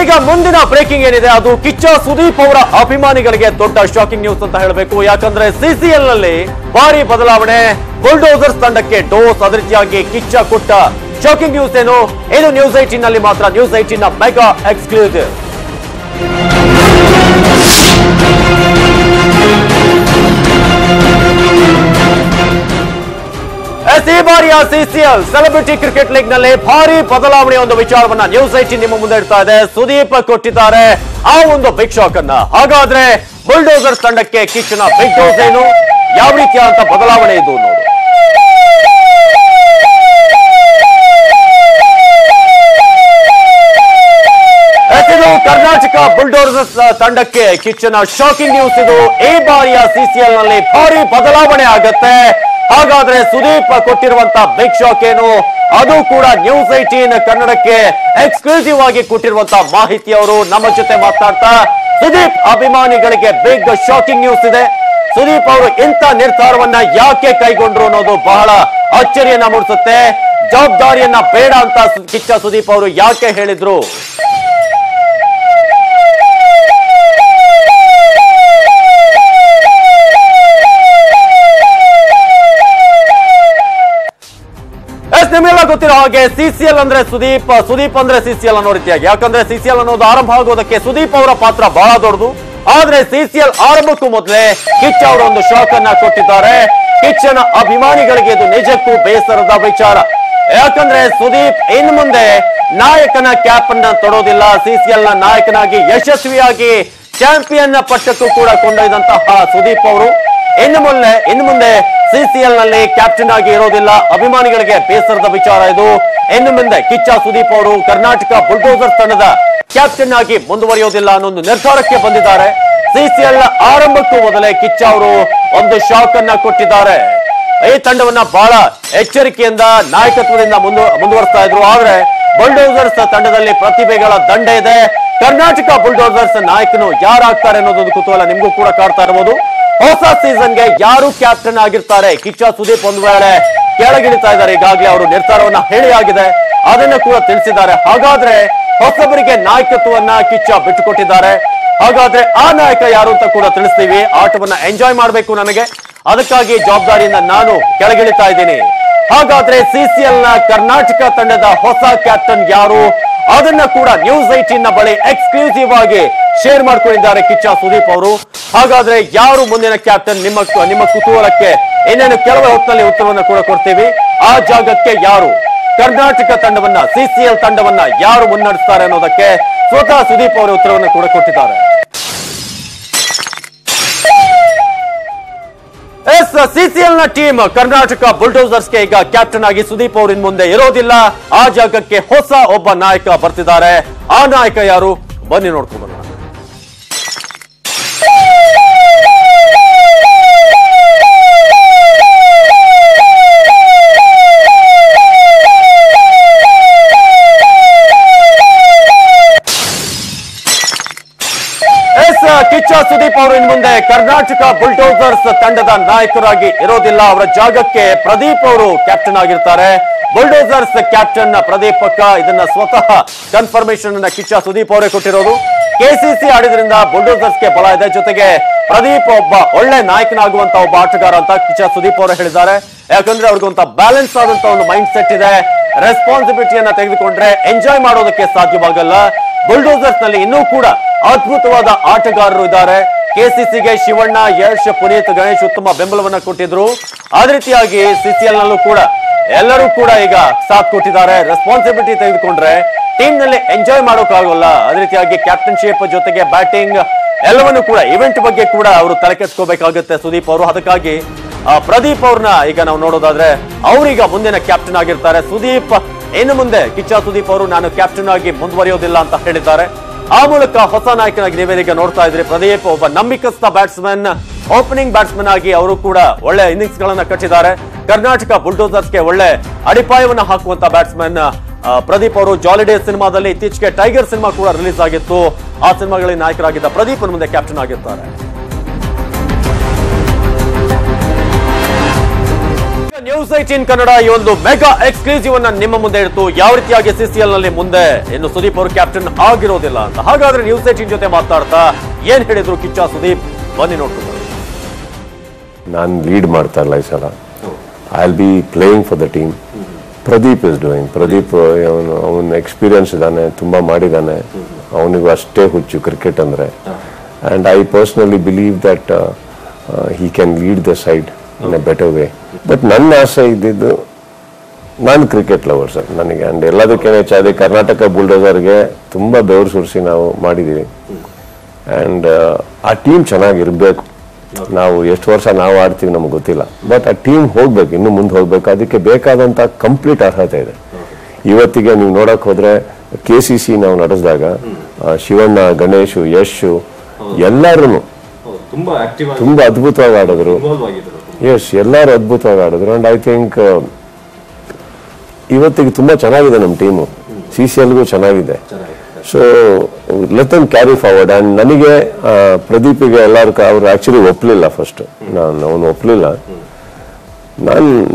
ಈಗ ಮುಂದಿನ ಬ್ರೇಕಿಂಗ್ ಏನಿದೆ ಅದು ಕಿಚ್ಚ ಸುದೀಪ್ ಅವರ ಅಭಿಮಾನಿಗಳಿಗೆ ದೊಡ್ಡ ಶಾಕಿಂಗ್ ನ್ಯೂಸ್ ಅಂತ ಹೇಳಬೇಕು. ಯಾಕಂದ್ರೆ ಸಿಸಿಎಲ್ ನಲ್ಲಿ ಭಾರಿ ಬದಲಾವಣೆ, ಬುಲ್ಡೋಸರ್ಸ್ ತಂಡಕ್ಕೆ ಡೋಸ್. ಅದೇ ರೀತಿಯಾಗಿ ಕಿಚ್ಚ ಕೊಟ್ಟ ಶಾಕಿಂಗ್ ನ್ಯೂಸ್ ಏನು, ಇದು ನ್ಯೂಸ್ 18 ನಲ್ಲಿ ಮಾತ್ರ. ನ್ಯೂಸ್ 18 ನ ಮೆಗಾ ಎಕ್ಸ್ಕ್ಲೂಸಿವ್. ಈ ಬಾರಿಯ ಸಿಸಿಎಲ್ ಸೆಲೆಬ್ರಿಟಿ ಕ್ರಿಕೆಟ್ ಲೀಗ್ ನಲ್ಲಿ ಭಾರಿ ಬದಲಾವಣೆಯ ಒಂದು ವಿಚಾರವನ್ನ ನ್ಯೂಸ್ 18 ನಿಮ್ಮ ಮುಂದೆ ಇಡ್ತಾ ಇದೆ. ಸುದೀಪ್ ಕೊಟ್ಟಿದ್ದಾರೆ ಆ ಒಂದು ಬಿಗ್ ಶಾಕ್ ಅನ್ನ. ಹಾಗಾದ್ರೆ ಬುಲ್ಡೋಸರ್ಸ್ ತಂಡಕ್ಕೆ ಕಿಚ್ಚನ ಬಿಗ್ ಡೋಸ್ ಏನು, ಯಾವ ರೀತಿಯಾದಂತ ಬದಲಾವಣೆ ಇದು ನೋಡಿ. ಕರ್ನಾಟಕ ಬುಲ್ಡೋಸರ್ಸ್ ತಂಡಕ್ಕೆ ಕಿಚ್ಚನ ಶಾಕಿಂಗ್ ನ್ಯೂಸ್ ಇದು. ಈ ಬಾರಿಯ ಸಿಸಿಎಲ್ ನಲ್ಲಿ ಭಾರಿ ಬದಲಾವಣೆ ಆಗತ್ತೆ. ಹಾಗಾದ್ರೆ ಸುದೀಪ್ ಕೊಟ್ಟಿರುವಂತ ಬಿಗ್ ಶಾಕ್ ಏನು, ಅದು ಕೂಡ ನ್ಯೂಸ್ 18 ಕನ್ನಡಕ್ಕೆ ಎಕ್ಸ್ಕ್ಲೂಸಿವ್ ಆಗಿ ಕೊಟ್ಟಿರುವಂತ ಮಾಹಿತಿ. ಅವರು ನಮ್ಮ ಜೊತೆ ಮಾತಾಡ್ತಾ ಸುದೀಪ್ ಅಭಿಮಾನಿಗಳಿಗೆ ಬಿಗ್ ಶಾಕಿಂಗ್ ನ್ಯೂಸ್ ಇದೆ. ಸುದೀಪ್ ಅವರು ಇಂಥ ನಿರ್ಧಾರವನ್ನ ಯಾಕೆ ಕೈಗೊಂಡ್ರು ಅನ್ನೋದು ಬಹಳ ಅಚ್ಚರಿಯನ್ನ ಮೂಡಿಸುತ್ತೆ. ಜವಾಬ್ದಾರಿಯನ್ನ ಬೇಡ ಅಂತ ಕಿಚ್ಚ ಸುದೀಪ್ ಅವರು ಯಾಕೆ ಹೇಳಿದ್ರು? ನಿಮಗೆಲ್ಲ ಗೊತ್ತಿರೋ ಹಾಗೆ ಸಿಸಿಎಲ್ ಅಂದ್ರೆ ಸುದೀಪ್, ಸುದೀಪ್ ಅಂದ್ರೆ ಸಿಸಿಎಲ್ ಅನ್ನೋ ರೀತಿಯಾಗಿ. ಯಾಕಂದ್ರೆ ಸಿಸಿಎಲ್ ಅನ್ನೋದು ಆರಂಭ ಆಗೋದಕ್ಕೆ ಸುದೀಪ್ ಅವರ ಪಾತ್ರ ಬಹಳ ದೊಡ್ಡದು. ಆದ್ರೆ ಸಿಸಿಎಲ್ ಆರಂಭಕ್ಕೂ ಮೊದಲೇ ಕಿಚ್ಚ ಅವರು ಒಂದು ಶಾಕ್ ಅನ್ನ ಕೊಟ್ಟಿದ್ದಾರೆ. ಕಿಚ್ಚನ ಅಭಿಮಾನಿಗಳಿಗೆ ಇದು ನಿಜಕ್ಕೂ ಬೇಸರದ ವಿಚಾರ. ಯಾಕಂದ್ರೆ ಸುದೀಪ್ ಇನ್ನು ಮುಂದೆ ನಾಯಕನ ಕ್ಯಾಪ್ ಅನ್ನ ತೊಡೋದಿಲ್ಲ. ಸಿಸಿಎಲ್ ನ ನಾಯಕನಾಗಿ ಯಶಸ್ವಿಯಾಗಿ ಚಾಂಪಿಯನ್ ಪಟ್ಟಕ್ಕೂ ಕೂಡ ಕೊಂಡೊಯ್ದಂತಹ ಸುದೀಪ್ ಅವರು ಇನ್ನು ಮುಂದೆ ಸಿಸಿಎಲ್ ನಲ್ಲಿ ಕ್ಯಾಪ್ಟನ್ ಆಗಿ ಇರೋದಿಲ್ಲ. ಅಭಿಮಾನಿಗಳಿಗೆ ಬೇಸರದ ವಿಚಾರ ಇದು. ಇನ್ನು ಮುಂದೆ ಕಿಚ್ಚ ಸುದೀಪ್ ಅವರು ಕರ್ನಾಟಕ ಬುಲ್ಡೋಸರ್ಸ್ ತಂಡದ ಕ್ಯಾಪ್ಟನ್ ಆಗಿ ಮುಂದುವರಿಯೋದಿಲ್ಲ ಅನ್ನೋ ಒಂದು ನಿರ್ಧಾರಕ್ಕೆ ಬಂದಿದ್ದಾರೆ. ಸಿಸಿಎಲ್ ಆರಂಭಕ್ಕೂ ಮೊದಲೇ ಕಿಚ್ಚ ಅವರು ಒಂದು ಶಾಕ್ ಅನ್ನ ಕೊಟ್ಟಿದ್ದಾರೆ. ಈ ತಂಡವನ್ನ ಬಹಳ ಎಚ್ಚರಿಕೆಯಿಂದ ನಾಯಕತ್ವದಿಂದ ಮುಂದುವರಿಸ್ತಾ ಇದ್ರು. ಆದ್ರೆ ಬುಲ್ಡೋಸರ್ಸ್ ತಂಡದಲ್ಲಿ ಪ್ರತಿಭೆಗಳ ದಂಡ ಇದೆ. ಕರ್ನಾಟಕ ಬುಲ್ಡೋಸರ್ಸ್ ನಾಯಕನು ಯಾರಾಗ್ತಾರೆ ಅನ್ನೋದೊಂದು ಕುತೂಹಲ ನಿಮ್ಗೂ ಕೂಡ ಕಾಡ್ತಾ ಇರಬಹುದು. ಹೊಸ ಸೀಸನ್ಗೆ ಯಾರು ಕ್ಯಾಪ್ಟನ್ ಆಗಿರ್ತಾರೆ? ಕಿಚ್ಚ ಸುದೀಪ್ ಒಂದು ವೇಳೆ ಕೆಳಗಿಳಿತಾ ಇದ್ದಾರೆ. ಈಗಾಗಲೇ ಅವರು ನಿರ್ಧಾರವನ್ನ ಹೇಳಿ ಆಗಿದೆ, ಅದನ್ನ ಕೂಡ ತಿಳಿಸಿದ್ದಾರೆ. ಹಾಗಾದ್ರೆ ಹೊಸಬರಿಗೆ ನಾಯಕತ್ವವನ್ನ ಕಿಚ್ಚ ಬಿಟ್ಟುಕೊಟ್ಟಿದ್ದಾರೆ. ಹಾಗಾದ್ರೆ ಆ ನಾಯಕ ಯಾರು ಅಂತ ಕೂಡ ತಿಳಿಸ್ತೀವಿ. ಆಟವನ್ನ ಎಂಜಾಯ್ ಮಾಡಬೇಕು ನನಗೆ, ಅದಕ್ಕಾಗಿ ಜವಾಬ್ದಾರಿಯಿಂದ ನಾನು ಕೆಳಗಿಳಿತಾ ಇದ್ದೀನಿ. ಹಾಗಾದ್ರೆ ಸಿಸಿಎಲ್ ನ ಕರ್ನಾಟಕ ತಂಡದ ಹೊಸ ಕ್ಯಾಪ್ಟನ್ ಯಾರು, ಅದನ್ನ ಕೂಡ ನ್ಯೂಸ್ 18 ನ ಬಳಿ ಎಕ್ಸ್ಕ್ಲೂಸಿವ್ ಆಗಿ ಶೇರ್ ಮಾಡ್ಕೊಂಡಿದ್ದಾರೆ ಕಿಚ್ಚ ಸುದೀಪ್ ಅವರು. ಹಾಗಾದ್ರೆ ಯಾರು ಮುಂದಿನ ಕ್ಯಾಪ್ಟನ್? ನಿಮ್ಮ ಕುತೂಹಲಕ್ಕೆ ಇನ್ನೇನು ಕೆಲವು ಹೊತ್ತಿನಲ್ಲಿ ಉತ್ತರವನ್ನು ಕೂಡ ಕೊಡ್ತೀವಿ. ಆ ಜಾಗಕ್ಕೆ ಯಾರು ಕರ್ನಾಟಕ ತಂಡವನ್ನ, ಸಿಸಿಎಲ್ ತಂಡವನ್ನ ಯಾರು ಮುನ್ನಡೆಸ್ತಾರೆ ಅನ್ನೋದಕ್ಕೆ ಸ್ವತಃ ಸುದೀಪ್ ಅವರು ಉತ್ತರವನ್ನು ಕೂಡ ಕೊಟ್ಟಿದ್ದಾರೆ. ಸಿಸಿಎಲ್ ನ ಟೀಮ್ ಕರ್ನಾಟಕ ಬುಲ್ಡೋಸರ್ಸ್ಗೆ ಈಗ ಕ್ಯಾಪ್ಟನ್ ಆಗಿ ಸುದೀಪ್ ಅವರು ಇನ್ ಮುಂದೆ ಇರೋದಿಲ್ಲ. ಆ ಜಾಗಕ್ಕೆ ಹೊಸ ಒಬ್ಬ ನಾಯಕ ಬರ್ತಿದ್ದಾರೆ. ಆ ನಾಯಕ ಯಾರು? ಬನ್ನಿ ನೋಡ್ಕೊಂಡು ಬರೋಣ. ಕಿಚ್ಚ ಸುದೀಪ್ ಅವರು ಇನ್ನು ಮುಂದೆ ಕರ್ನಾಟಕ ಬುಲ್ಡೋಸರ್ಸ್ ತಂಡದ ನಾಯಕರಾಗಿ ಇರೋದಿಲ್ಲ. ಅವರ ಜಾಗಕ್ಕೆ ಪ್ರದೀಪ್ ಅವರು ಕ್ಯಾಪ್ಟನ್ ಆಗಿರ್ತಾರೆ. ಬುಲ್ಡೋಸರ್ಸ್ ಕ್ಯಾಪ್ಟನ್ ಪ್ರದೀಪ್ ಪಕ್ಕ. ಇದನ್ನ ಸ್ವತಃ ಕನ್ಫರ್ಮೇಶನ್ ಅನ್ನ ಕಿಚ್ಚ ಸುದೀಪ್ ಅವರೇ ಕೊಟ್ಟಿರೋದು. ಕೆಸಿಸಿ ಆಡಿದ್ರಿಂದ ಬುಲ್ಡೋಸರ್ಸ್ಗೆ ಬಲ ಇದೆ. ಜೊತೆಗೆ ಪ್ರದೀಪ್ ಒಬ್ಬ ಒಳ್ಳೆ ನಾಯಕನಾಗುವಂತ ಒಬ್ಬ ಆಟಗಾರ ಅಂತ ಕಿಚ್ಚ ಸುದೀಪ್ ಅವರು ಹೇಳಿದ್ದಾರೆ. ಯಾಕಂದ್ರೆ ಅವ್ರಿಗೊಂತ ಬ್ಯಾಲೆನ್ಸ್ ಆದಂತ ಒಂದು ಮೈಂಡ್ ಸೆಟ್ ಇದೆ. ರೆಸ್ಪಾನ್ಸಿಬಿಲಿಟಿಯನ್ನ ತೆಗೆದುಕೊಂಡ್ರೆ ಎಂಜಾಯ್ ಮಾಡೋದಕ್ಕೆ ಸಾಧ್ಯವಾಗಲ್ಲ. ಬುಲ್ಡೋಸರ್ಸ್ ನಲ್ಲಿ ಇನ್ನೂ ಕೂಡ ಅದ್ಭುತವಾದ ಆಟಗಾರರು ಇದ್ದಾರೆ. ಕೆಸಿಸಿಗೆ ಶಿವಣ್ಣ, ಯಶ್, ಪುನೀತ್, ಗಣೇಶ್ ಉತ್ತಮ ಬೆಂಬಲವನ್ನ ಕೊಟ್ಟಿದ್ರು. ಅದೇ ರೀತಿಯಾಗಿ ಸಿಸಿಎಲ್ ನಲ್ಲೂ ಕೂಡ ಎಲ್ಲರೂ ಕೂಡ ಈಗ ಸಾಥ್ ಕೊಟ್ಟಿದ್ದಾರೆ. ರೆಸ್ಪಾನ್ಸಿಬಿಲಿಟಿ ತೆಗೆದುಕೊಂಡ್ರೆ ಟೀಮ್ ನಲ್ಲಿ ಎಂಜಾಯ್ ಮಾಡೋಕ್ಕಾಗಲ್ಲ. ಅದೇ ರೀತಿಯಾಗಿ ಕ್ಯಾಪ್ಟನ್ಶಿಪ್ ಜೊತೆಗೆ ಬ್ಯಾಟಿಂಗ್ ಎಲ್ಲವನ್ನೂ ಕೂಡ ಇವೆಂಟ್ ಬಗ್ಗೆ ಕೂಡ ಅವರು ತಲೆ ಕೆಡಿಸ್ಕೋಬೇಕಾಗುತ್ತೆ ಸುದೀಪ್ ಅವರು. ಅದಕ್ಕಾಗಿ ಪ್ರದೀಪ್ ಅವ್ರನ್ನ ಈಗ ನಾವು ನೋಡೋದಾದ್ರೆ ಅವ್ರೀಗ ಮುಂದಿನ ಕ್ಯಾಪ್ಟನ್ ಆಗಿರ್ತಾರೆ. ಸುದೀಪ್ ಇನ್ನು ಮುಂದೆ ಕಿಚ್ಚ ಸುದೀಪ್ ಅವರು ನಾನು ಕ್ಯಾಪ್ಟನ್ ಆಗಿ ಮುಂದುವರಿಯೋದಿಲ್ಲ ಅಂತ ಹೇಳಿದ್ದಾರೆ. ಆ ಮೂಲಕ ಹೊಸ ನಾಯಕನಾಗಿ ನೀವೇನೀಗ ನೋಡ್ತಾ ಇದ್ರಿ. ಪ್ರದೀಪ್ ಒಬ್ಬ ನಂಬಿಕಸ್ಥ ಬ್ಯಾಟ್ಸ್ಮನ್, ಓಪನಿಂಗ್ ಬ್ಯಾಟ್ಸ್ಮನ್ ಆಗಿ ಅವರು ಕೂಡ ಒಳ್ಳೆ ಇನ್ನಿಂಗ್ಸ್ ಗಳನ್ನ ಕಟ್ಟಿದ್ದಾರೆ. ಕರ್ನಾಟಕ ಬುಲ್ಡೋಸರ್ಸ್ಗೆ ಒಳ್ಳೆ ಅಡಿಪಾಯವನ್ನ ಹಾಕುವಂತ ಬ್ಯಾಟ್ಸ್ಮನ್ ಪ್ರದೀಪ್ ಅವರು. ಜಾಲಿಡೇ ಸಿನಿಮಾದಲ್ಲಿ ಇತ್ತೀಚೆಗೆ ಟೈಗರ್ ಸಿನಿಮಾ ಕೂಡ ರಿಲೀಸ್ ಆಗಿತ್ತು. ಆ ಸಿನಿಮಾಗಳಲ್ಲಿ ನಾಯಕರಾಗಿದ್ದ ಪ್ರದೀಪ್ ಮುಂದೆ ಕ್ಯಾಪ್ಟನ್ ಆಗಿರ್ತಾರೆ. ನ್ಯೂಸ್ 18 ಕನ್ನಡ ಈ ಒಂದು ಮೆಗಾ ಎಕ್ಸ್ಕ್ಲೂಸಿವ್ ಅನ್ನ ನಿಮ್ಮ ಮುಂದೆ ಇಡ್ತು ಯಾವ ರೀತಿಯಾಗಿ ಸಿಸಿಎಲ್ ನಲ್ಲಿ ಮುಂದೆ ಇನ್ನು ಸುದೀಪ್ ಅವರು ಕ್ಯಾಪ್ಟನ್ ಆಗಿರೋದಿಲ್ಲ ಅಂತ. ಹಾಗಾದ್ರೆ ನ್ಯೂಸ್ 18 ಜೊತೆ ಮಾತಾಡ್ತಾ ಏನ್ ಹೇಳಿದ್ರು ಕಿಚ್ಚ ಸುದೀಪ್ ಬನ್ನಿ ನೋಡ್ಕೊಂಡು. ನಾನು ಲೀಡ್ ಮಾಡ್ತಾ ಇಲ್ಲ ಈ ಸಲ. I will be playing for the team. Pradeep is doing. Pradeep ಅವನ ಎಕ್ಸ್ಪೀರಿಯನ್ಸ್ ಇದ್ದಾನೆ, ತುಂಬಾ ಮಾಡಿದ್ದಾನೆ. ಅವನಿಗೂ ಅಷ್ಟೇ ಹುಚ್ಚು ಕ್ರಿಕೆಟ್ ಅಂದ್ರೆ. And I personally believe that he can lead the side in a better way. But ನನ್ನ ಆಸೆ ಇದ್ದಿದ್ದು, ನಾನು ಕ್ರಿಕೆಟ್ ಲವರ್ ಸರ್ ನನಗೆ. ಅಂಡ್ ಎಲ್ಲದಕ್ಕೇನೆ ಅದೇ ಕರ್ನಾಟಕ ಬುಲ್ಡೋಸರ್ಗೆ ತುಂಬಾ ಬೆವರು ಸುರಿಸಿ ನಾವು ಮಾಡಿದೀವಿ. ಅಂಡ್ ಆ ಟೀಮ್ ಚೆನ್ನಾಗಿರ್ಬೇಕು. ನಾವು ಎಷ್ಟು ವರ್ಷ ನಾವು ಆಡ್ತೀವಿ ನಮ್ಗೆ ಗೊತ್ತಿಲ್ಲ, ಬಟ್ ಆ ಟೀಮ್ ಹೋಗ್ಬೇಕು, ಇನ್ನು ಮುಂದೆ ಹೋಗ್ಬೇಕು. ಅದಕ್ಕೆ ಬೇಕಾದಂತ ಕಂಪ್ಲೀಟ್ ಅರ್ಹತೆ ಇದೆ. ಇವತ್ತಿಗೆ ನೀವು ನೋಡಕ್ ಹೋದ್ರೆ KCC ನಾವು ನಡೆಸಿದಾಗ ಶಿವಣ್ಣ, ಗಣೇಶ್, ಯಶ್ ಎಲ್ಲರೂ ತುಂಬಾ ಅದ್ಭುತವಾಗಿ ಆಡಿದ್ರು. ಎಸ್, ಎಲ್ಲರೂ ಅದ್ಭುತವಾಗಿ ಆಡಿದ್ರು. ಅಂಡ್ ಐ ಥಿಂಕ್ ಇವತ್ತಿಗೆ ತುಂಬಾ ಚೆನ್ನಾಗಿದೆ ನಮ್ಮ ಟೀಮು. CCLಗೂ ಚೆನ್ನಾಗಿದೆ. So let them carry forward. And ನನಗೆ ಪ್ರದೀಪಿಗೆ ಎಲ್ಲರೂ ಅವ್ರು ಆಕ್ಚುಲಿ ಒಪ್ಪಲಿಲ್ಲ ಫಸ್ಟ್. ಅವನು ಒಪ್ಪಲಿಲ್ಲ.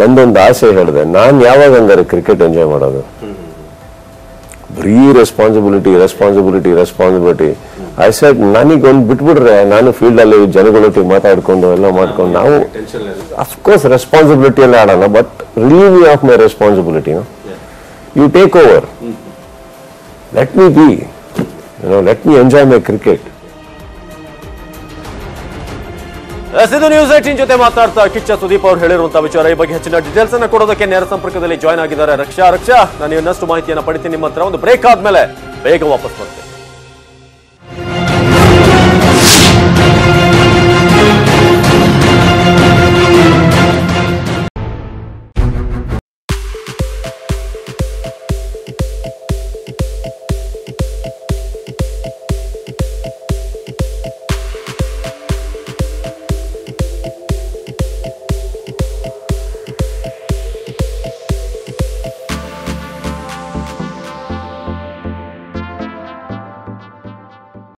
ನಂದೊಂದು ಆಸೆ ಹೇಳಿದೆ, ನಾನು ಯಾವಾಗ ಹಂಗಾರೆ ಕ್ರಿಕೆಟ್ ಎಂಜಾಯ್ ಮಾಡೋದು? ಬರೀ ರೆಸ್ಪಾನ್ಸಿಬಿಲಿಟಿ. ಐ ಸೆಡ್ ನನಗೊಂದು ಬಿಟ್ಬಿಡ್ರೆ ನಾನು ಫೀಲ್ಡ್ ಅಲ್ಲಿ ಜನಗಳೊಟ್ಟಿಗೆ ಮಾತಾಡ್ಕೊಂಡು ಎಲ್ಲ ಮಾಡ್ಕೊಂಡು ನಾವು ಅಫ್ಕೋರ್ಸ್ ರೆಸ್ಪಾನ್ಸಿಬಿಲಿಟಿಯಲ್ಲಿ ಆಡೋಣ, but relieve me of my responsibility. You take over, let me be, let me enjoy my cricket. ಇದು ನ್ಯೂಸ್ 18 ಜೊತೆ ಮಾತಾಡ್ತಾ ಕಿಚ್ಚ ಸುದೀಪ್ ಅವರು ಹೇಳಿರುವಂತಹ ವಿಚಾರ. ಈ ಬಗ್ಗೆ ಹೆಚ್ಚಿನ ಡೀಟೇಲ್ಸ್ ಅನ್ನು ಕೊಡೋದಕ್ಕೆ ನೇರ ಸಂಪರ್ಕದಲ್ಲಿ ಜಾಯ್ನ್ ಆಗಿದ್ದಾರೆ ರಕ್ಷಾ. ನಾನು ಇನ್ನಷ್ಟು ಮಾಹಿತಿಯನ್ನು ಪಡಿತೀನಿ ನಿಮ್ಮ ಹತ್ರ. ಒಂದು ಬ್ರೇಕ್ ಆದ್ಮೇಲೆ ಬೇಗ ವಾಪಸ್ ಬರ್ತೀನಿ.